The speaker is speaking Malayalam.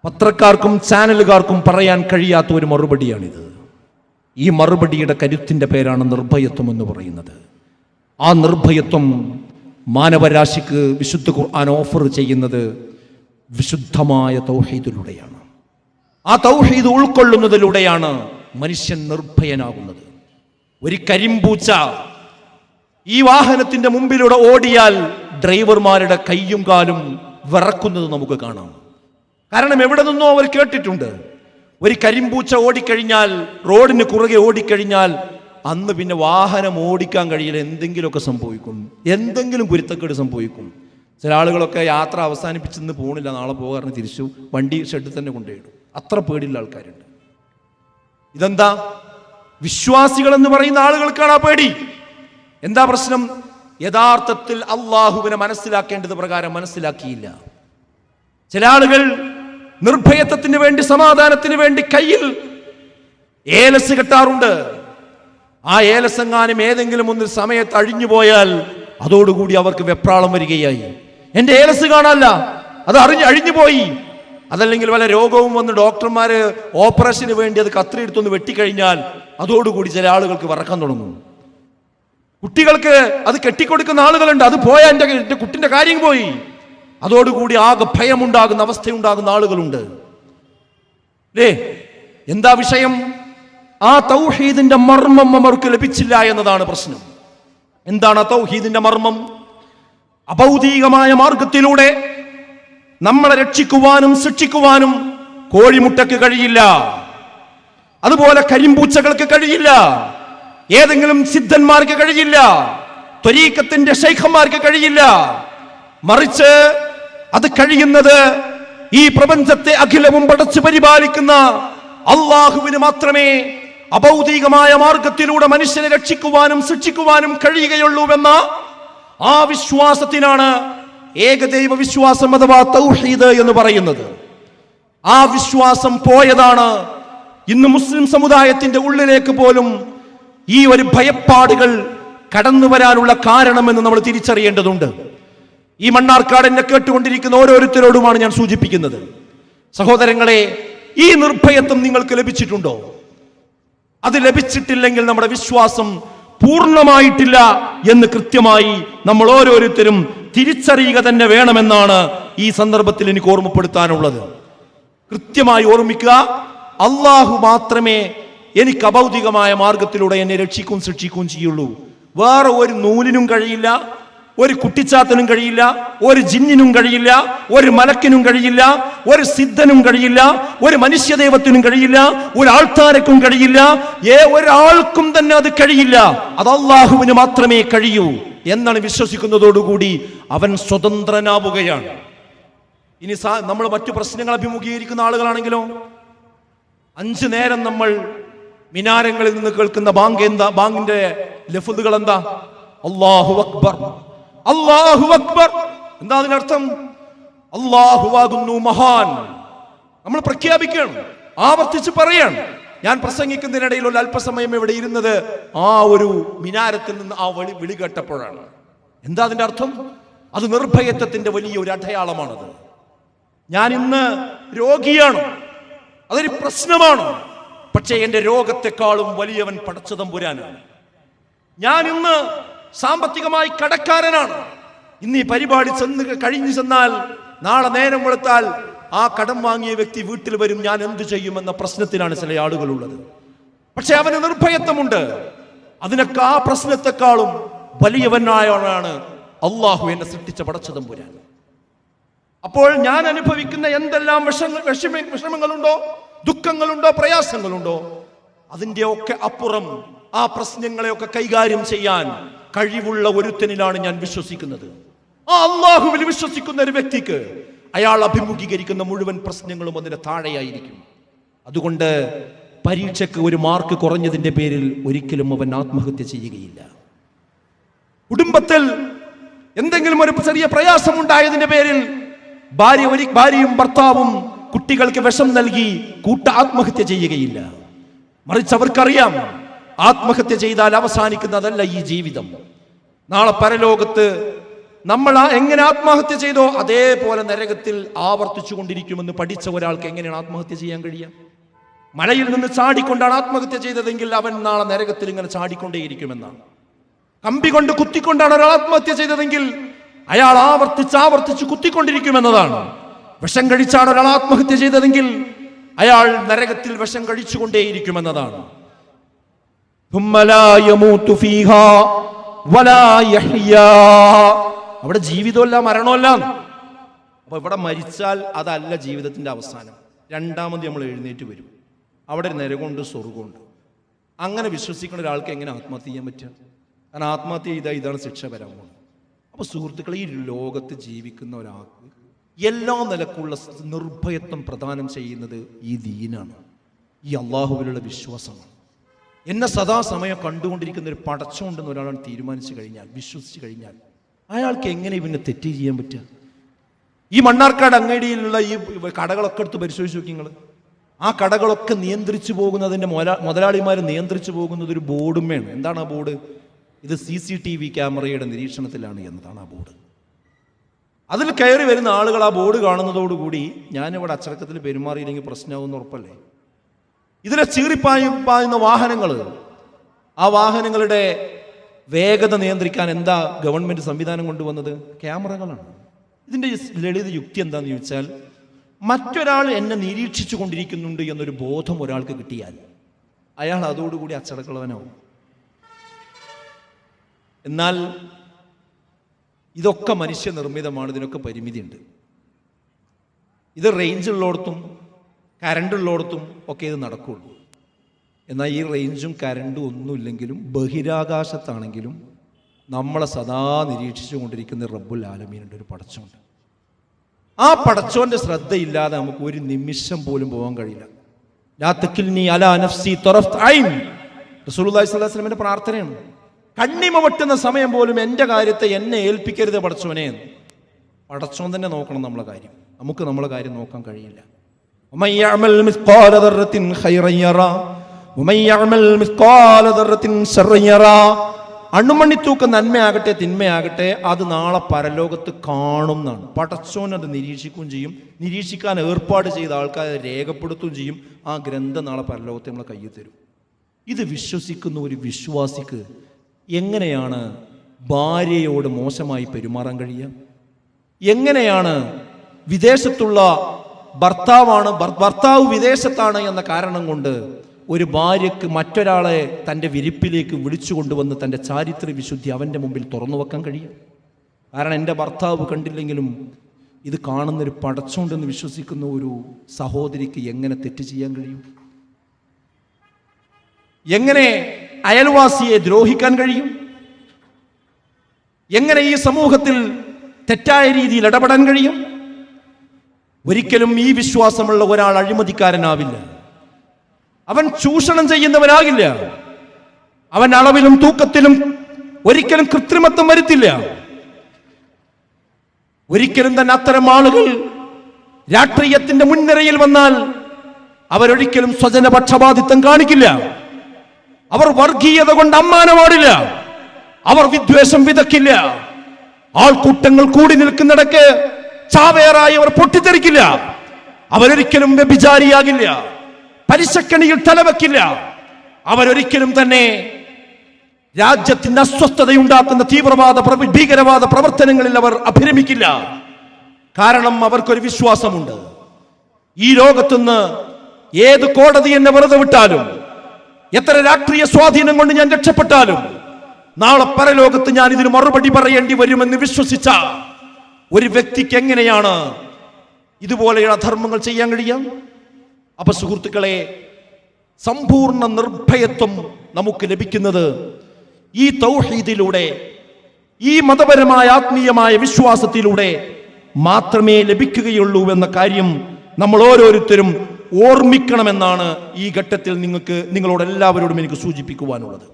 പത്രക്കാർക്കും ചാനലുകാർക്കും പറയാൻ കഴിയാത്ത ഒരു മറുപടിയാണിത്. ഈ മറുപടിയുടെ കരുത്തിൻ്റെ പേരാണ് നിർഭയത്വം എന്ന് പറയുന്നത്. ആ നിർഭയത്വം മാനവരാശിക്ക് വിശുദ്ധ ഖുർആൻ ഓഫർ ചെയ്യുന്നത് വിശുദ്ധമായ തൗഹീദിലൂടെയാണ്. ആ തൗഹീദ് ഉൾക്കൊള്ളുന്നതിലൂടെയാണ് മനുഷ്യൻ നിർഭയനാകുന്നത്. ഒരു കരിമ്പൂച്ച ഈ വാഹനത്തിന്റെ മുമ്പിലൂടെ ഓടിയാൽ ഡ്രൈവർമാരുടെ കയ്യും കാലും വിറക്കുന്നത് നമുക്ക് കാണാം. കാരണം എവിടെ നിന്നോ അവർ കേട്ടിട്ടുണ്ട്, ഒരു കരിമ്പൂച്ച ഓടിക്കഴിഞ്ഞാൽ, റോഡിന് കുറുകെ ഓടിക്കഴിഞ്ഞാൽ അന്ന് പിന്നെ വാഹനം ഓടിക്കാൻ കഴിയില്ല, എന്തെങ്കിലുമൊക്കെ സംഭവിക്കും, എന്തെങ്കിലും കുരുത്തക്കേട് സംഭവിക്കും. ചില ആളുകളൊക്കെ യാത്ര അവസാനിപ്പിച്ചെന്ന് പോണില്ല, നാളെ പോകാറിന് തിരിച്ചു വണ്ടി ഷെഡിൽ തന്നെ കൊണ്ടുപോയിടും. അത്ര പേടിയുള്ള ആൾക്കാരുണ്ട്. ഇതെന്താ? വിശ്വാസികൾ എന്ന് പറയുന്ന ആളുകൾക്കാണ് ആ പേടി. എന്താ പ്രശ്നം? യഥാർത്ഥത്തിൽ അള്ളാഹുവിനെ മനസ്സിലാക്കേണ്ടത് പ്രകാരം മനസ്സിലാക്കിയില്ല. ചില ആളുകൾ നിർഭയത്വത്തിന് വേണ്ടി, സമാധാനത്തിന് വേണ്ടി കയ്യിൽ ഏലസ് കെട്ടാറുണ്ട്. ആ ഏലസെങ്ങാനും ഏതെങ്കിലും ഒന്നൊരു സമയത്ത് അഴിഞ്ഞു പോയാൽ അതോടുകൂടി അവർക്ക് വെപ്രാളം വരികയായി. എന്റെ ഏലസ് കാണാനല്ല, അത് അഴിഞ്ഞു പോയി. അതല്ലെങ്കിൽ വല്ല രോഗവും വന്ന് ഡോക്ടർമാര് ഓപ്പറേഷന് വേണ്ടി അത് കത്രിയെടുത്തൊന്ന് വെട്ടിക്കഴിഞ്ഞാൽ അതോടുകൂടി ചില ആളുകൾക്ക് വറക്കാൻ തുടങ്ങും. കുട്ടികൾക്ക് അത് കെട്ടിക്കൊടുക്കുന്ന ആളുകളുണ്ട്. അത് പോയാൽ എൻ്റെ കുട്ടിന്റെ കാര്യം പോയി. അതോടുകൂടി ആകെ ഭയമുണ്ടാകുന്ന അവസ്ഥയുണ്ടാകുന്ന ആളുകളുണ്ട്. എന്താ വിഷയം? ആ തൗഹീദിന്റെ മർമ്മം അവർക്ക് ലഭിച്ചില്ല എന്നതാണ് പ്രശ്നം. എന്താണ് തൗഹീദിന്റെ മർമ്മം? അഭൗതികമായ മാർഗത്തിലൂടെ നമ്മളെ രക്ഷിക്കുവാനും ശിക്ഷിക്കുവാനും കോഴിമുട്ടയ്ക്ക് കഴിയില്ല, അതുപോലെ കരിമ്പൂച്ചകൾക്ക് കഴിയില്ല, ഏതെങ്കിലും സിദ്ധന്മാർക്ക് കഴിയില്ല, ത്വരീഖത്തിന്റെ ശൈഖന്മാർക്ക് കഴിയില്ല. മറിച്ച് അത് കഴിയുന്നത് ഈ പ്രപഞ്ചത്തെ അഖിലവും പടച്ചു പരിപാലിക്കുന്ന അള്ളാഹുവിന് മാത്രമേ അഭൗതികമായ മാർഗത്തിലൂടെ മനുഷ്യനെ രക്ഷിക്കുവാനും ശിക്ഷിക്കുവാനും കഴിയുകയുള്ളൂവെന്ന ആ വിശ്വാസത്തിനാണ് ഏകദൈവ വിശ്വാസം അഥവാ തൗഹീദ് എന്ന് പറയുന്നത്. ആ വിശ്വാസം പോയതാണ് ഇന്ന് മുസ്ലിം സമുദായത്തിന്റെ ഉള്ളിലേക്ക് പോലും ഈ ഒരു ഭയപ്പാടുകൾ കടന്നു വരാനുള്ള കാരണമെന്ന് നമ്മൾ തിരിച്ചറിയേണ്ടതുണ്ട്. ഈ മണ്ണാർക്കാട് എന്നെ കേട്ടുകൊണ്ടിരിക്കുന്ന ഓരോരുത്തരോടുമാണ് ഞാൻ സൂചിപ്പിക്കുന്നത്. സഹോദരങ്ങളെ, ഈ നിർഭയത്വം നിങ്ങൾക്ക് ലഭിച്ചിട്ടുണ്ടോ? അത് ലഭിച്ചിട്ടില്ലെങ്കിൽ നമ്മുടെ വിശ്വാസം പൂർണ്ണമായിട്ടില്ല എന്ന് കൃത്യമായി നമ്മൾ ഓരോരുത്തരും തിരിച്ചറിയുക തന്നെ വേണമെന്നാണ് ഈ സന്ദർഭത്തിൽ എനിക്ക് ഓർമ്മപ്പെടുത്താനുള്ളത്. കൃത്യമായി ഓർമ്മിക്കുക, അള്ളാഹു മാത്രമേ എനിക്ക് അഭൗതികമായ മാർഗത്തിലൂടെ എന്നെ രക്ഷിക്കും ശിക്ഷിക്കുകയും ചെയ്യുള്ളൂ. വേറെ ഒരു നൂലിനും കഴിയില്ല, ഒരു കുട്ടിച്ചാത്തനും കഴിയില്ല, ഒരു ജിന്നിനും കഴിയില്ല, ഒരു മലക്കിനും കഴിയില്ല, ഒരു സിദ്ധനും കഴിയില്ല, ഒരു മനുഷ്യദൈവത്തിനും കഴിയില്ല, ഒരു ആൾത്താരക്കും കഴിയില്ല, ഒരാൾക്കും തന്നെ അത് കഴിയില്ല. അത് അള്ളാഹുവിന് മാത്രമേ കഴിയൂ എന്നാണ് വിശ്വസിക്കുന്നതോടുകൂടി അവൻ സ്വതന്ത്രനാവുകയാണ്. ഇനി നമ്മൾ മറ്റു പ്രശ്നങ്ങൾ അഭിമുഖീകരിക്കുന്ന ആളുകളാണെങ്കിലോ, 5 നേരം നമ്മൾ മിനാരങ്ങളിൽ നിന്ന് കേൾക്കുന്ന ബാങ്കിന്റെ ലഫ്ളുകൾ എന്താ? അല്ലാഹു അക്ബർ, അല്ലാഹു അക്ബർ. എന്താ അതിനർത്ഥം? അല്ലാഹുവാകുന്നു മഹാൻ. നമ്മൾ പ്രഖ്യാപിക്കണം, ആവർത്തിച്ച് പറയാണ്. ഞാൻ പ്രസംഗിക്കുന്നതിനിടയിൽ ഒരു അല്പസമയം ഇവിടെ ഇരുന്നത് ആ ഒരു മിനാരത്തിൽ നിന്ന് ആ വിളി കേട്ടപ്പോഴാണ്. എന്താ അതിന്റെ അർത്ഥം? അത് നിർഭയത്വത്തിന്റെ വലിയ ഒരു അടയാളമാണത്. ഞാൻ ഇന്ന് രോഗിയാണ്, അതൊരു പ്രശ്നമാണ്. പക്ഷേ എന്റെ രോഗത്തെക്കാളും വലിയവൻ പടച്ചതമ്പുരാനാണ്. ഞാൻ ഇന്ന് സാമ്പത്തികമായി കടക്കാരനാണ്. ഇന്ന് ഈ പരിപാടി കഴിഞ്ഞു ചെന്നാൽ നാളെ നേരം വെളുത്താൽ ആ കടം വാങ്ങിയ വ്യക്തി വീട്ടിൽ വരും. ഞാൻ എന്തു ചെയ്യുമെന്ന പ്രശ്നത്തിലാണ് ചില ആളുകളുള്ളത്. പക്ഷെ അവന് നിർഭയത്വമുണ്ട്. അതിനൊക്കെ ആ പ്രശ്നത്തെക്കാളും വലിയവനായാണ് അള്ളാഹു എന്നെ സൃഷ്ടിച്ച പടച്ചതമ്പുരാൻ. അപ്പോൾ ഞാൻ അനുഭവിക്കുന്ന എന്തെല്ലാം വിഷമങ്ങളുണ്ടോ, ദുഃഖങ്ങളുണ്ടോ, പ്രയാസങ്ങളുണ്ടോ, അതിന്റെ ഒക്കെ അപ്പുറം ആ പ്രശ്നങ്ങളെയൊക്കെ കൈകാര്യം ചെയ്യാൻ കഴിവുള്ള ഒരുത്തനിലാണ് ഞാൻ വിശ്വസിക്കുന്നത്. ആ അള്ളാഹുവിൽ വിശ്വസിക്കുന്ന ഒരു വ്യക്തിക്ക് അയാൾ അഭിമുഖീകരിക്കുന്ന മുഴുവൻ പ്രശ്നങ്ങളും അതിന് താഴെയായിരിക്കും. അതുകൊണ്ട് പരീക്ഷയ്ക്ക് ഒരു മാർക്ക് കുറഞ്ഞതിന്റെ പേരിൽ ഒരിക്കലും അവൻ ആത്മഹത്യ ചെയ്യുകയില്ല. കുടുംബത്തിൽ എന്തെങ്കിലും ഒരു ചെറിയ പ്രയാസം ഉണ്ടായതിന്റെ പേരിൽ ഭാര്യയും ഭർത്താവും കുട്ടികൾക്ക് വിഷം നൽകി ആത്മഹത്യ ചെയ്യുകയില്ല. മറിച്ച് അവർക്കറിയാം, ആത്മഹത്യ ചെയ്താൽ അവസാനിക്കുന്നതല്ല ഈ ജീവിതം. നാളെ പരലോകത്ത് നമ്മൾ എങ്ങനെ ആത്മഹത്യ ചെയ്തോ അതേപോലെ നരകത്തിൽ ആവർത്തിച്ചു കൊണ്ടിരിക്കുമെന്ന് പഠിച്ച ഒരാൾക്ക് എങ്ങനെയാണ് ആത്മഹത്യ ചെയ്യാൻ കഴിയുക? മലയിൽ നിന്ന് ചാടിക്കൊണ്ടാണ് ആത്മഹത്യ ചെയ്തതെങ്കിൽ അവൻ നാളെ നരകത്തിൽ ഇങ്ങനെ ചാടിക്കൊണ്ടേയിരിക്കുമെന്നാണ്. കമ്പി കൊണ്ട് കുത്തിക്കൊണ്ടാണ് ഒരാൾ ആത്മഹത്യ ചെയ്തതെങ്കിൽ അയാൾ ആവർത്തിച്ച് കുത്തിക്കൊണ്ടിരിക്കുമെന്നതാണ്. വിഷം കഴിച്ചാണ് ഒരാൾ ആത്മഹത്യ ചെയ്തതെങ്കിൽ അയാൾ നരകത്തിൽ വിഷം കഴിച്ചുകൊണ്ടേയിരിക്കുമെന്നതാണ്. അവിടെ ജീവിതമല്ല മരണമല്ല. അപ്പൊ ഇവിടെ മരിച്ചാൽ അതല്ല ജീവിതത്തിന്റെ അവസാനം. രണ്ടാമത് നമ്മൾ എഴുന്നേറ്റ് വരും. അവിടെ നരകമുണ്ട്, സ്വർഗമുണ്ട്. അങ്ങനെ വിശ്വസിക്കുന്ന ഒരാൾക്ക് എങ്ങനെ ആത്മഹത്യ ചെയ്യാൻ പറ്റുക? കാരണം ആത്മഹത്യ ചെയ്താൽ ഇതാണ് ശിക്ഷ വരാൻ പോകുന്നത്. അപ്പൊ സുഹൃത്തുക്കളെ, ഈ ലോകത്ത് ജീവിക്കുന്ന ഒരാൾക്ക് എല്ലാ നിലക്കുള്ള നിർഭയത്വം പ്രദാനം ചെയ്യുന്നത് ഈ ദീനാണ്, ഈ അള്ളാഹുവിലുള്ള വിശ്വാസമാണ്. എന്നെ സദാസമയം കണ്ടുകൊണ്ടിരിക്കുന്ന ഒരു പടച്ചോണ്ടെന്ന് ഒരാൾ തീരുമാനിച്ചു കഴിഞ്ഞാൽ, വിശ്വസിച്ച് കഴിഞ്ഞാൽ, അയാൾക്ക് എങ്ങനെ ഇവനെ തെറ്റ് ചെയ്യാൻ പറ്റുക? ഈ മണ്ണാർക്കാട് അങ്ങാടിയിലുള്ള ഈ കടകളൊക്കെ എടുത്ത് പരിശോധിച്ച് നോക്കി നിങ്ങൾ. ആ കടകളൊക്കെ നിയന്ത്രിച്ചു പോകുന്നതിൻ്റെ മുതലാളിമാർ നിയന്ത്രിച്ചു പോകുന്നത് ഒരു ബോർഡുമേണ്. എന്താണ് ആ ബോർഡ്? ഇത് CCTV ക്യാമറയുടെ നിരീക്ഷണത്തിലാണ് എന്നതാണ് ആ ബോർഡ്. അതിൽ കയറി വരുന്ന ആളുകൾ ആ ബോർഡ് കാണുന്നതോടുകൂടി ഞാനിവിടെ അച്ചടക്കത്തിൽ പെരുമാറിയില്ലെങ്കിൽ പ്രശ്നമാകുമെന്ന് ഉറപ്പല്ലേ? ഇതിലെ ചീറിപ്പായുന്ന വാഹനങ്ങൾ, ആ വാഹനങ്ങളുടെ വേഗത നിയന്ത്രിക്കാൻ എന്താ ഗവൺമെൻറ് സംവിധാനം കൊണ്ടുവന്നത്? ക്യാമറകളാണ്. ഇതിൻ്റെ ലളിത യുക്തി എന്താണെന്ന് ചോദിച്ചാൽ, മറ്റൊരാൾ എന്നെ നിരീക്ഷിച്ചു കൊണ്ടിരിക്കുന്നുണ്ട് എന്നൊരു ബോധം ഒരാൾക്ക് കിട്ടിയാൽ അയാൾ അതോടുകൂടി അച്ചടക്കളവനാവും. എന്നാൽ ഇതൊക്കെ മനുഷ്യനിർമ്മിതമാണ്, ഇതിനൊക്കെ പരിമിതിയുണ്ട്. ഇത് റേഞ്ചുള്ളിടത്തും കരണ്ടുള്ളിടത്തും ഒക്കെ ഇത് നടക്കുള്ളൂ. എന്നാൽ ഈ റേഞ്ചും കരണ്ടും ഒന്നുമില്ലെങ്കിലും ബഹിരാകാശത്താണെങ്കിലും നമ്മളെ സദാ നിരീക്ഷിച്ചു കൊണ്ടിരിക്കുന്ന റബ്ബുൽ ആലമീനുണ്ട്, ഒരു പടച്ചോണ്ട്. ആ പടച്ചോന്റെ ശ്രദ്ധയില്ലാതെ നമുക്ക് ഒരു നിമിഷം പോലും പോകാൻ കഴിയില്ല. ലാ തകിൽനി അലാ നഫ്സി തറഫ്ത ഐൻ, റസൂലുള്ളാഹി സ്വല്ലല്ലാഹു അലൈഹി വസല്ലമയുടെ പ്രാർത്ഥനയാണ്. കണ്ണിമ വെട്ടുന്ന സമയം പോലും എൻ്റെ കാര്യത്തെ എന്നെ ഏൽപ്പിക്കരുത് പടച്ചോനെ. പടച്ചോൻ തന്നെ നോക്കണം നമ്മളെ കാര്യം. നമുക്ക് നമ്മളെ കാര്യം നോക്കാൻ കഴിയില്ല. വമൻ യഅമൽ മിസ്ഖാല ദർറത്തിൻ ഖൈറൻ യറാ വമൻ യഅമൽ മിസ്ഖാല ദർറത്തിൻ ശർറൻ യറാ. അണുമണിത്തൂക്കം നന്മയാകട്ടെ തിന്മയാകട്ടെ അത് നാളെ പരലോകത്ത് കാണും എന്നാണ്. പടച്ചോൻ അത് നിരീക്ഷിക്കുകയും ചെയ്യും. നിരീക്ഷിക്കാൻ ഏർപ്പാട് ചെയ്ത ആൾക്കാരെ രേഖപ്പെടുത്തുകയും ചെയ്യും. ആ ഗ്രന്ഥം നാളെ പരലോകത്തെ നമ്മളെ കയ്യിൽ തരും. ഇത് വിശ്വസിക്കുന്ന ഒരു വിശ്വാസിക്ക് എങ്ങനെയാണ് ഭാര്യയോട് മോശമായി പെരുമാറാൻ കഴിയുക? എങ്ങനെയാണ് വിദേശത്തുള്ള ഭർത്താവ് വിദേശത്താണ് എന്ന കാരണം കൊണ്ട് ഒരു ഭാര്യയ്ക്ക് മറ്റൊരാളെ തൻ്റെ വിരിപ്പിലേക്ക് വിളിച്ചു കൊണ്ടുവന്ന് തൻ്റെ ചാരിത്ര വിശുദ്ധി അവൻ്റെ മുമ്പിൽ തുറന്നു വെക്കാൻ കഴിയും? കാരണം എൻ്റെ ഭർത്താവ് കണ്ടില്ലെങ്കിലും ഇത് കാണുന്നൊരു പടച്ചോണ്ടെന്ന് വിശ്വസിക്കുന്ന ഒരു സഹോദരിക്ക് എങ്ങനെ തെറ്റ് ചെയ്യാൻ കഴിയും? എങ്ങനെ അയൽവാസിയെ ദ്രോഹിക്കാൻ കഴിയും? എങ്ങനെ ഈ സമൂഹത്തിൽ തെറ്റായ രീതിയിൽ ഇടപെടാൻ കഴിയും? ഒരിക്കലും ഈ വിശ്വാസമുള്ള ഒരാൾ അഴിമതിക്കാരനാവില്ല. അവൻ ചൂഷണം ചെയ്യുന്നവനാകില്ല. അവൻ അളവിലും തൂക്കത്തിലും ഒരിക്കലും കൃത്രിമത്വം വരുത്തില്ല. ഒരിക്കലും തന്നെ അത്തരം ആളുകൾ രാഷ്ട്രീയത്തിന്റെ മുൻനിരയിൽ വന്നാൽ അവരൊരിക്കലും സ്വജനപക്ഷപാതിത്വം കാണിക്കില്ല. അവർ വർഗീയത കൊണ്ട് അമ്മാനമാടില്ല. അവർ വിദ്വേഷം വിതക്കില്ല. ആൾക്കൂട്ടങ്ങൾ കൂടി നിൽക്കുന്നിടക്ക് ചാവേറായി അവർ പൊട്ടിത്തെറിക്കില്ല. അവരൊരിക്കലും വ്യഭിചാരിയാകില്ല. പരിശക്കണിയിൽ തലവെക്കില്ല. അവരൊരിക്കലും തന്നെ രാജ്യത്തിന്റെ അസ്വസ്ഥതയുണ്ടാക്കുന്ന ഭീകരവാദ പ്രവർത്തനങ്ങളിൽ അവർ അഭിരമിക്കില്ല. കാരണം അവർക്കൊരു വിശ്വാസമുണ്ട്. ഈ ലോകത്തുനിന്ന് ഏത് കോടതി എന്നെ വെറുതെ വിട്ടാലും, എത്ര രാഷ്ട്രീയ സ്വാധീനം കൊണ്ട് ഞാൻ രക്ഷപ്പെട്ടാലും, നാളെ പരലോകത്ത് ഞാൻ ഇതിന് മറുപടി പറയേണ്ടി വരുമെന്ന് വിശ്വസിച്ച ഒരു വ്യക്തിക്ക് എങ്ങനെയാണ് ഇതുപോലെയുള്ള അധർമ്മങ്ങൾ ചെയ്യാൻ കഴിയാം? അപ്പൊ സുഹൃത്തുക്കളെ, സമ്പൂർണ്ണ നിർഭയത്വം നമുക്ക് ലഭിക്കുന്നത് ഈ തൗഹീദിലൂടെ, ഈ മതപരമായ ആത്മീയമായ വിശ്വാസത്തിലൂടെ മാത്രമേ ലഭിക്കുകയുള്ളൂ എന്ന കാര്യം നമ്മൾ ഓരോരുത്തരും ഓർമ്മിക്കണമെന്നാണ് ഈ ഘട്ടത്തിൽ നിങ്ങളോട് എല്ലാവരോടും എനിക്ക് സൂചിപ്പിക്കുവാനുള്ളത്.